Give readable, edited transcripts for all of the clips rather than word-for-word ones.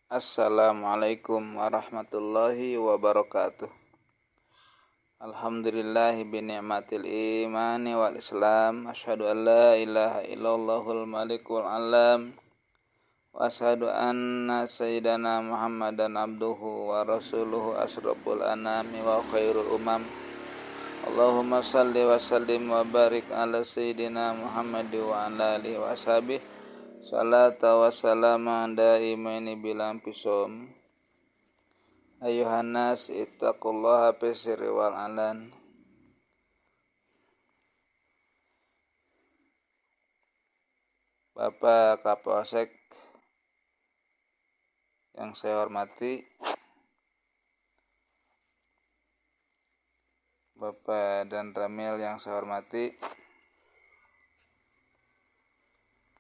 Assalamualaikum warahmatullahi wabarakatuh. Alhamdulillahi bini'matil imani wal islam. Asyhadu an la ilaha illallahul malikul alam. Wa asyhadu anna sayyidana Muhammadan abduhu wa rasuluhu asraful anami wa khairul umam. Allahumma salli wa sallim wa barik ala sayyidina Muhammad wa ala alihi wa ashabihi. Salata wa salama daimaini bilam pisom. Ayuhan nas ittaqullaha fisirri wal alan. Bapak Kapolsek yang saya hormati, Bapak dan Ramil yang saya hormati,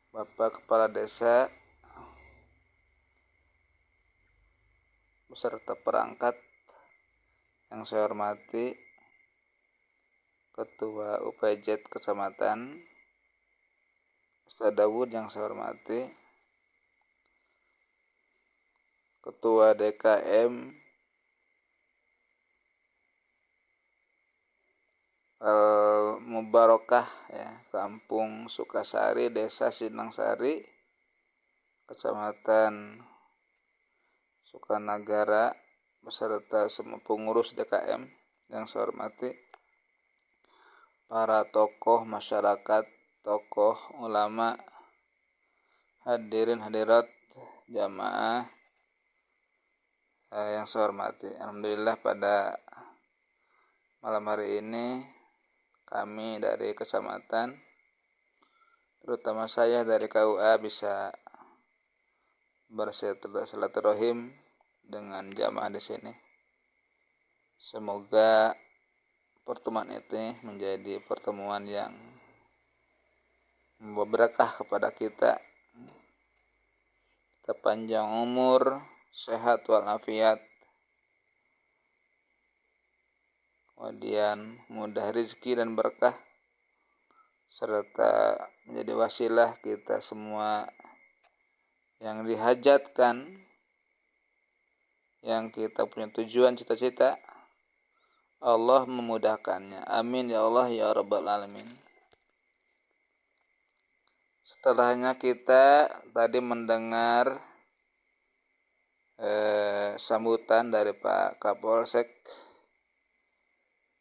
Bapak Kepala Desa beserta perangkat yang saya hormati, Ketua UPJ Kecamatan Ustaz Dawud yang saya hormati, Ketua DKM Mubarakah ya, Kampung Sukasari, Desa Sinangsari, Kecamatan Sukanagara beserta semua pengurus DKM yang saya hormati, para tokoh masyarakat, tokoh ulama, hadirin hadirat jamaah yang saya hormati. Alhamdulillah pada malam hari ini kami dari kecamatan, terutama saya dari KUA, bisa bersilaturahim dengan jamaah di sini. Semoga pertemuan ini menjadi pertemuan yang membawa berkah kepada kita panjang umur, sehat walafiat, kemudian mudah rezeki dan berkah, serta menjadi wasilah kita semua yang dihajatkan, yang kita punya tujuan cita-cita, Allah memudahkannya. Amin ya Allah ya rabbal alamin. Setelahnya kita tadi mendengar sambutan dari Pak Kapolsek,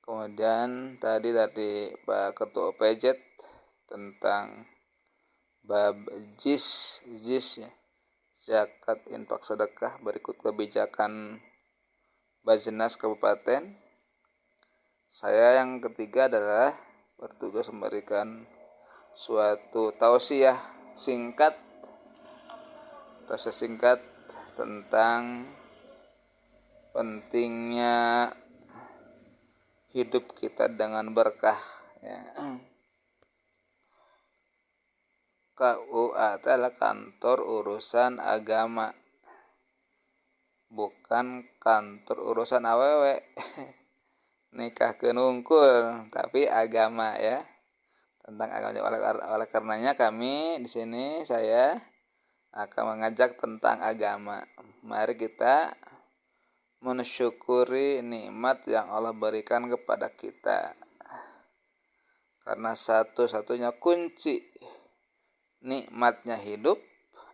kemudian tadi dari Pak Ketua UPJ tentang bab JIS ya, zakat infak sedekah, berikut kebijakan Bajnas Kabupaten. Saya yang ketiga adalah bertugas memberikan suatu tausiah singkat tentang pentingnya hidup kita dengan berkah ya. KUA adalah kantor urusan agama, bukan kantor urusan awewe nikah kenungkul, tapi agama ya, tentang agama. Oleh karenanya kami di sini saya akan mengajak tentang agama. Mari kita mensyukuri nikmat yang Allah berikan kepada kita, karena satu-satunya kunci nikmatnya hidup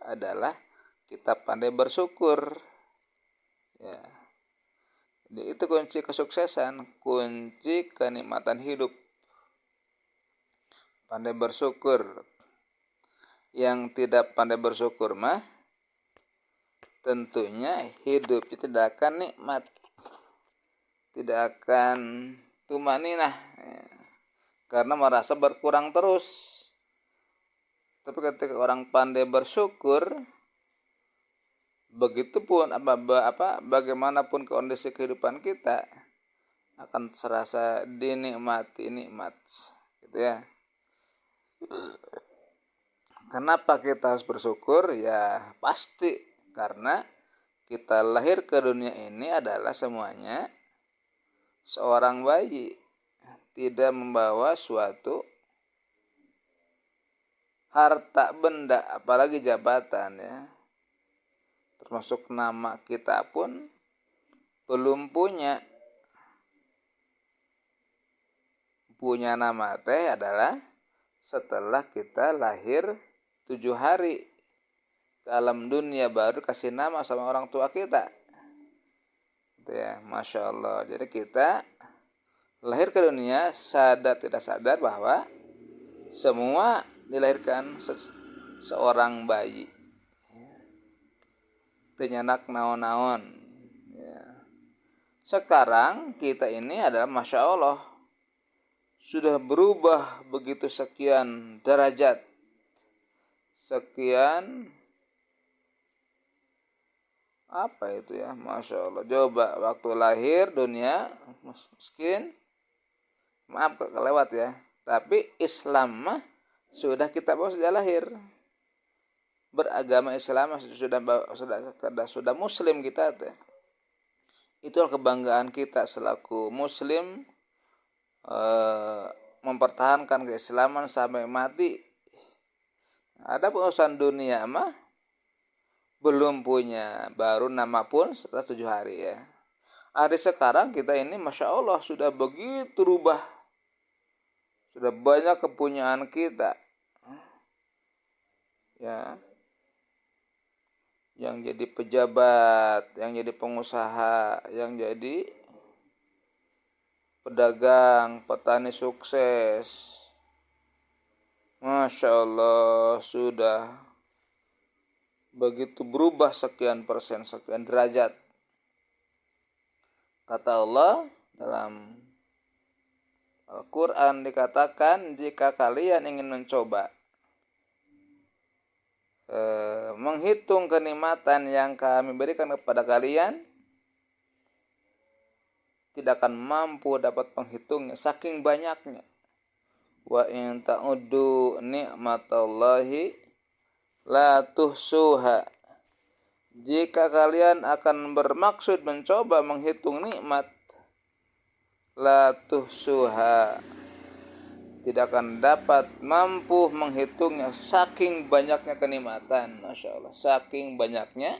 adalah kita pandai bersyukur ya. Jadi itu kunci kesuksesan, kunci kenikmatan hidup, pandai bersyukur. Yang tidak pandai bersyukur mah tentunya hidupnya tidak akan nikmat, tidak akan tumaninah ya, karena merasa berkurang terus. Tapi ketika orang pandai bersyukur, begitupun bagaimanapun kondisi kehidupan kita akan serasa dinikmati nikmat gitu ya. Kenapa kita harus bersyukur? Ya pasti karena kita lahir ke dunia ini adalah semuanya seorang bayi, tidak membawa suatu harta benda, apalagi jabatan ya. termasuk nama kita pun belum punya. Punya nama teh adalah setelah kita lahir 7 hari ke alam dunia, baru kasih nama sama orang tua kita. Gitu ya, Masya Allah. Jadi kita lahir ke dunia sadar tidak sadar bahwa semua dilahirkan seorang bayi. Tenyanak naon-naon. Ya. Sekarang kita ini adalah Masya Allah sudah berubah begitu sekian derajat, sekian apa itu ya, Masya Allah. Coba waktu lahir dunia miskin, maaf kelewat ya, tapi Islam mah sudah kita bawa sejak lahir. Beragama Islam sudah muslim kita teh. Itulah kebanggaan kita selaku muslim, mempertahankan keislaman sampai mati. Ada urusan dunia mah belum punya, baru nama pun setelah 7 hari ya. Hari sekarang kita ini Masya Allah sudah begitu rubah, sudah banyak kepunyaan kita ya, yang jadi pejabat, yang jadi pengusaha, yang jadi pedagang, petani sukses. Masya Allah sudah begitu berubah sekian persen, sekian derajat. Kata Allah dalam Al-Quran dikatakan, jika kalian ingin mencoba menghitung kenikmatan yang kami berikan kepada kalian, tidak akan mampu dapat penghitungnya saking banyaknya. Wa in ta'uddu ni'matallahi la tuhsuha. Jika kalian akan bermaksud mencoba menghitung nikmat, la tuhsuha, tidak akan dapat mampu menghitungnya saking banyaknya kenikmatan. Masya Allah, saking banyaknya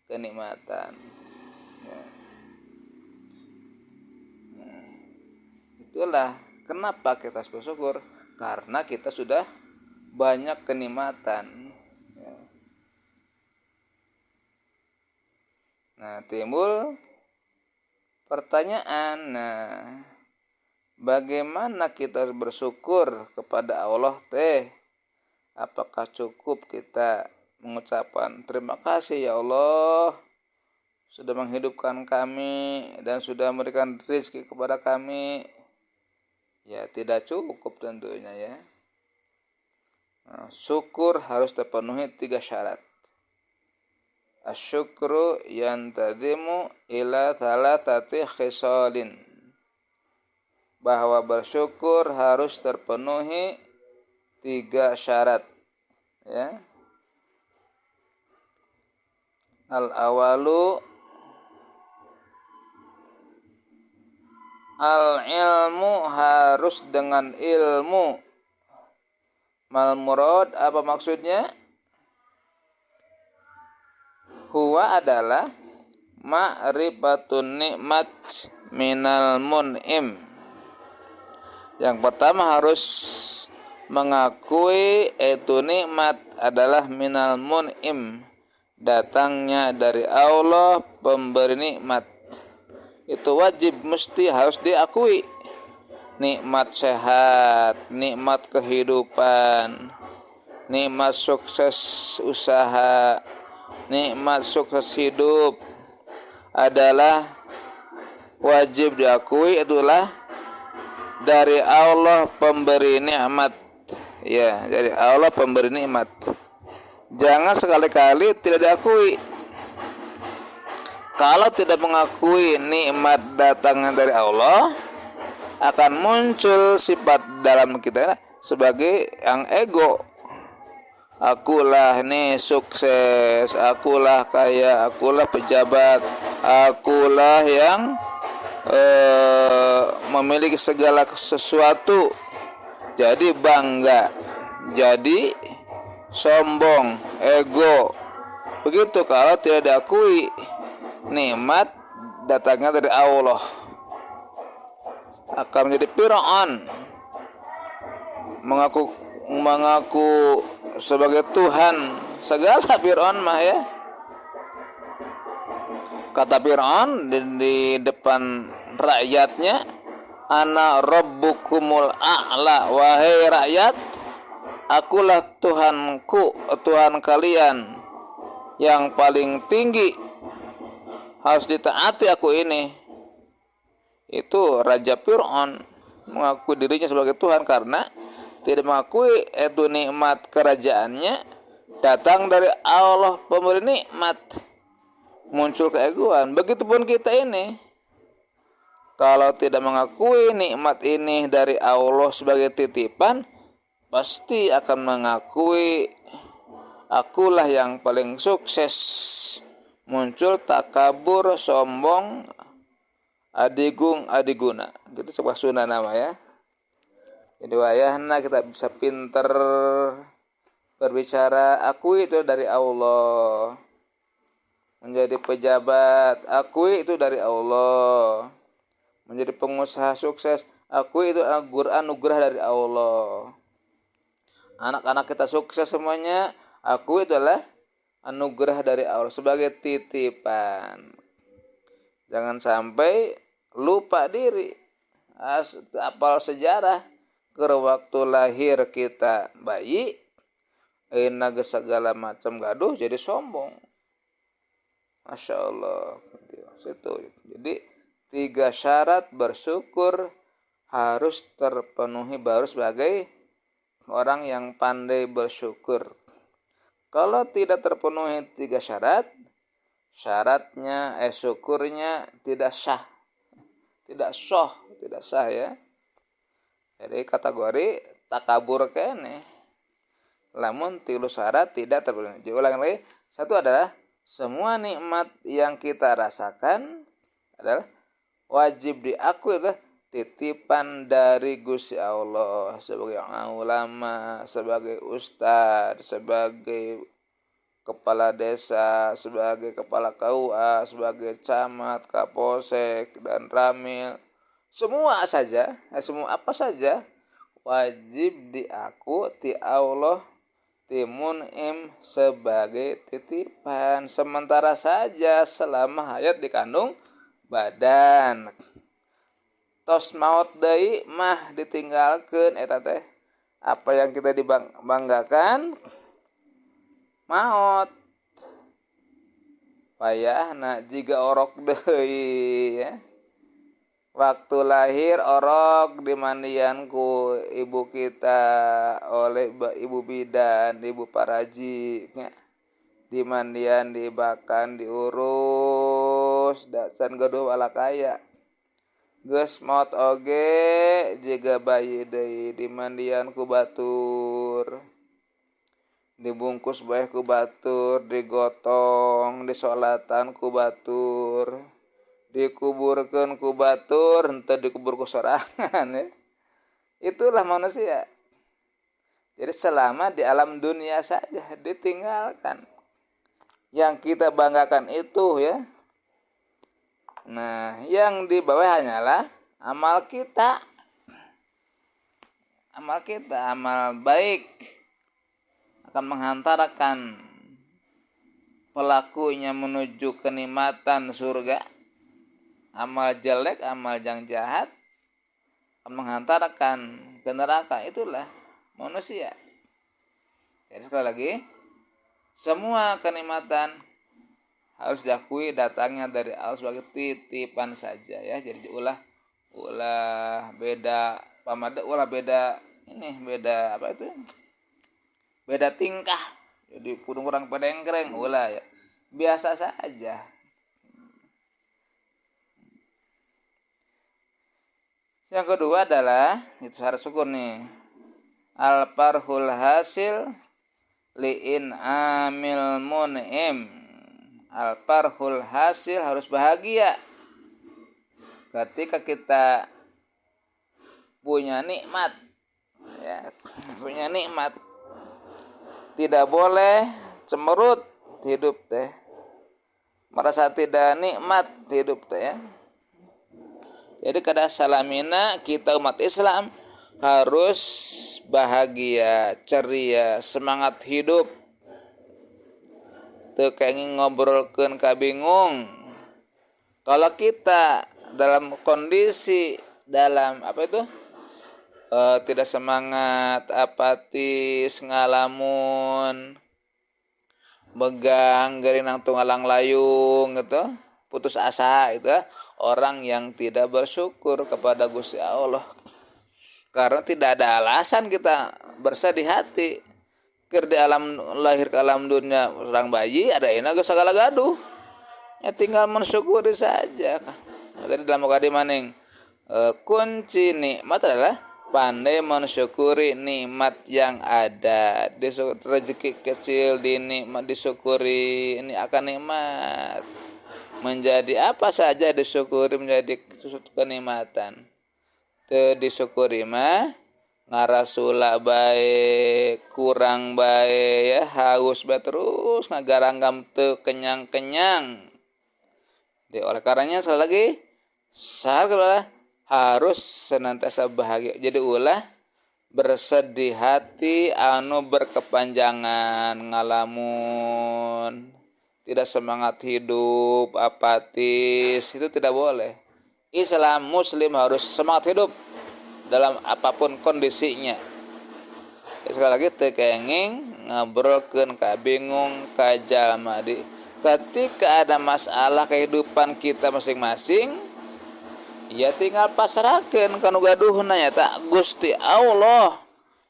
kenikmatan ya. Itulah kenapa kita harus bersyukur, karena kita sudah banyak kenikmatan ya. Nah, timbul pertanyaan, bagaimana kita harus bersyukur kepada Allah teh? Apakah cukup kita mengucapkan terima kasih ya Allah sudah menghidupkan kami dan sudah memberikan rezeki kepada kami? Ya, tidak cukup tentunya ya. Nah, syukur harus terpenuhi 3 syarat. Asyukru yantadimu ila thalathati khisalin. Bahwa bersyukur harus terpenuhi 3 syarat ya. Al-awalu al-ilmu, harus dengan ilmu. Mal murad, apa maksudnya? Huwa adalah ma'rifatun nikmat minal mun'im. Yang pertama harus mengakui itu nikmat adalah minal mun'im, datangnya dari Allah pemberi nikmat. Itu wajib, mesti harus diakui. Nikmat sehat, nikmat kehidupan, nikmat sukses usaha, nikmat sukses hidup adalah wajib diakui, itulah dari Allah pemberi nikmat ya, dari Allah pemberi nikmat. Jangan sekali-kali tidak diakui. Kalau tidak mengakui nikmat datangnya dari Allah, akan muncul sifat dalam kita sebagai yang ego. Akulah nih sukses, akulah kaya, akulah pejabat, akulah yang memiliki segala sesuatu. Jadi bangga, jadi sombong, ego. Begitu kalau tidak diakui nikmat datangnya dari Allah, akan menjadi Fir'aun, mengaku sebagai Tuhan segala. Fir'aun mah ya, kata Fir'aun di depan rakyatnya, ana rabbukumul a'la, wahai rakyat, akulah Tuhanku, Tuhan kalian yang paling tinggi, harus ditaati aku ini. Itu Raja Fir'aun mengaku dirinya sebagai Tuhan karena tidak mengakui itu nikmat kerajaannya datang dari Allah pemberi nikmat. Muncul keegoan. Begitupun kita ini, kalau tidak mengakui nikmat ini dari Allah sebagai titipan, pasti akan mengakui akulah yang paling sukses. Muncul takabur, sombong, adigung, adiguna. Gitu coba sunah nama ya. Jadi wayahna kita bisa pinter berbicara, akui itu dari Allah. Menjadi pejabat, akui itu dari Allah. Menjadi pengusaha sukses, akui itu anugerah dari Allah. Anak-anak kita sukses semuanya, akui itu adalah anugerah dari Allah sebagai titipan. Jangan sampai lupa diri, apal sejarah ke waktu lahir kita bayi, naga segala macam gaduh jadi sombong. Masya Allah. Jadi 3 syarat bersyukur harus terpenuhi baru sebagai orang yang pandai bersyukur. Kalau tidak terpenuhi 3 syarat, syukurnya tidak sah. Tidak sah ya. Jadi kategori takabur kene. Lamun 3 syarat tidak terpenuhi. Diulang lagi. 1 adalah semua nikmat yang kita rasakan adalah wajib diakui adalah titipan dari Gusti Allah, sebagai ulama, sebagai ustadz, sebagai kepala desa, sebagai kepala KUA, sebagai camat, kapolsek, dan ramil. Semua apa saja wajib diaku ti Allah timunim sebagai titipan sementara saja selama hayat dikandung badan. Tos maut deui mah ditinggalkeun eta teh. Apa yang kita dibanggakan maut. Payahna jiga orok deui ya. Waktu lahir orok dimandian ku ibu kita oleh ibu bidan, ibu paraji nya. Dimandian, dibakan, diurus, dan gaduh walakaya. Geus maot oge jiga bayi deui dimandian ku batur. Dibungkus bae ku batur, digotong, disolatan ku batur. Dikuburkeun ku batur, henteu dikubur ku sorangan ya. Itulah manusia. Jadi selama di alam dunia saja ditinggalkan. Yang kita banggakan itu ya. Nah, yang di bawah hanyalah amal kita. Amal baik akan menghantarkan pelakunya menuju kenikmatan surga. Amal jelek, amal yang jahat akan menghantarkan ke neraka. Itulah manusia. Jadi sekali lagi, semua kenikmatan harus diakui datangnya dari Allah sebagai titipan saja ya. Jadi ulah beda pamada, beda apa itu? Beda tingkah. Jadi kurang pedengkreng ulah ya. Biasa saja. Yang kedua adalah itu syarat syukur nih. Al-farhul hasil li'in amil mun'im. Al-farhul hasil harus bahagia. Ketika kita punya nikmat ya, tidak boleh cemberut hidup teh, merasa tidak nikmat hidup teh ya. Jadi kada salamina kita umat Islam harus bahagia, ceria, semangat hidup. Teu kenging ngobrolkeun kabingung. Kalau kita dalam kondisi dalam tidak semangat, apatis, ngalamun, begang geuning tunggalang layung gitu, putus asa itu orang yang tidak bersyukur kepada Gusti Allah. Karena tidak ada alasan kita bersedih hati. Keur di alam lahir ke alam dunia orang bayi ada enak segala gaduh. Ya tinggal mensyukuri saja. Tadi dalam mukadimah maning kunci nikmat adalah pandai mensyukuri nikmat yang ada. Rezeki kecil dinikmat disyukuri, ini akan nikmat. Menjadi apa saja disyukuri menjadi suatu kenikmatan. Teu disyukuri mah ngarasula bae, kurang bae ya, haus bae terus ngagaranggam teu kenyang-kenyang. Jadi oleh karenanya sekali lagi harus senantiasa bahagia. Jadi ulah bersedih hati anu berkepanjangan, ngalamun, tidak semangat hidup, apatis, itu tidak boleh. Islam Muslim harus semangat hidup dalam apapun kondisinya. Sekali lagi teu kenging ngobrolkeun kabingung ka jalma. Ketika ada masalah kehidupan kita masing-masing, ya tinggal pasrahkeun kanu gaduhna nya Gusti Allah.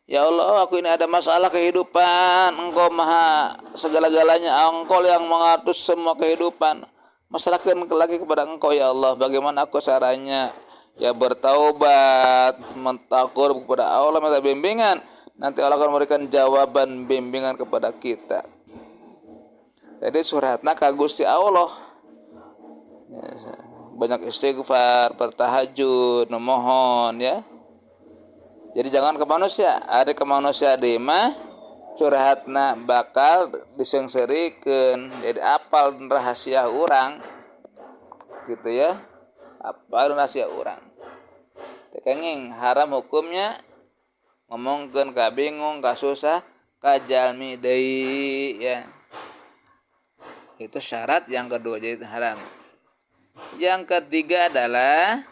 Ya Allah, aku ini ada masalah kehidupan, Engkau maha segala-galanya, Engkau yang mengatur semua kehidupan. Masalahkan lagi kepada Engkau ya Allah, bagaimana aku caranya? Ya bertaubat, mentakur kepada Allah, minta bimbingan. Nanti Allah akan memberikan jawaban bimbingan kepada kita. Jadi suratna ka Gusti Allah. Banyak istighfar, bertahajud, memohon ya. Jadi jangan ke manusia, ada ke manusia di mah curhatna bakal disengsirikeun. Jadi apal rahasia urang gitu ya. Apal rahasia urang. Tekenging haram hukumnya ngomongkeun ka bingung, ka susah, ka jalmi deui ya. Itu syarat yang kedua jadi haram. Yang ketiga adalah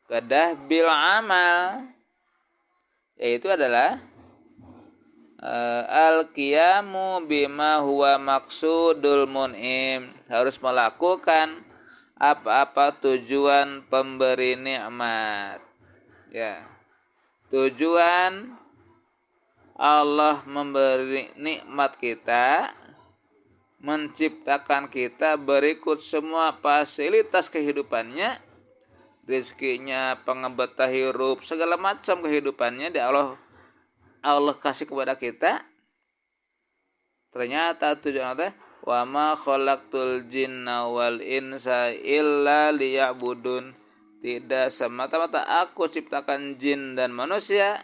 qadah bil amal, yaitu adalah al-qiyamu bima huwa maksudul mun'im, harus melakukan apa-apa tujuan pemberi nikmat. Ya. Tujuan Allah memberi nikmat kita, menciptakan kita berikut semua fasilitas kehidupannya, rezekinya, pengebetah hirup, segala macam kehidupannya di Allah kasih kepada kita. Ternyata tujuan Allah, wa ma khalaqtul jinna wal insa illa liya'budun. Tidak semata-mata aku ciptakan jin dan manusia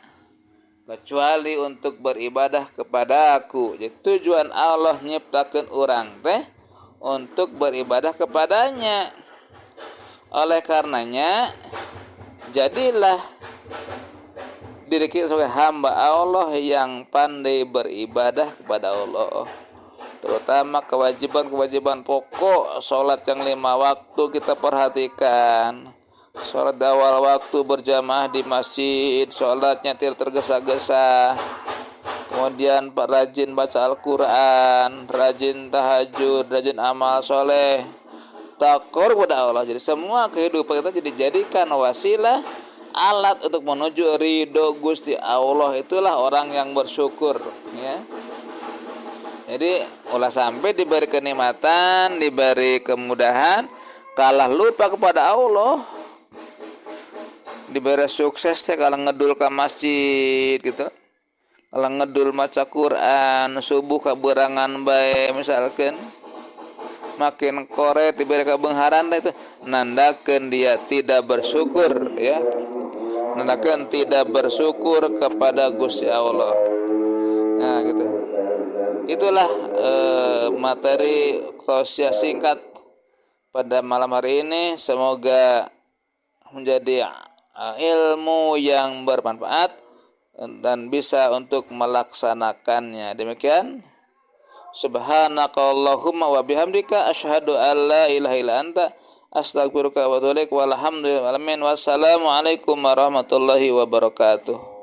kecuali untuk beribadah kepada aku. Jadi tujuan Allah nyiptakeun urang teh untuk beribadah kepadanya. Oleh karenanya jadilah diri kita sebagai hamba Allah yang pandai beribadah kepada Allah. Terutama kewajiban-kewajiban pokok, salat yang 5 waktu kita perhatikan. Salat awal waktu berjamaah di masjid, salatnya tidak tergesa-gesa. Kemudian rajin baca Al-Quran, rajin tahajud, rajin amal soleh, takur kepada Allah. Jadi semua kehidupan kita dijadikan wasilah, alat untuk menuju ridho Gusti Allah. Itulah orang yang bersyukur ya. Jadi ulah sampai diberi kenikmatan, diberi kemudahan, kalah lupa kepada Allah. Diberi sukses teh kalau ngedul ke masjid gitu, kalau ngedul maca Quran, subuh kaberangan bae misalkan, makin koret diberi kebengaran itu nandakeun dia tidak bersyukur ya, nandakeun tidak bersyukur kepada Gusti Allah. Nah gitu. itulah materi tausiah singkat pada malam hari ini. Semoga menjadi ilmu yang bermanfaat dan bisa untuk melaksanakannya. Demikian. Subhanakallahumma wa bihamdika asyhadu an la ilaha illa anta astaghfiruka wa atubu ilaik. Walhamdulillahi. Wassalamualaikum warahmatullahi wabarakatuh.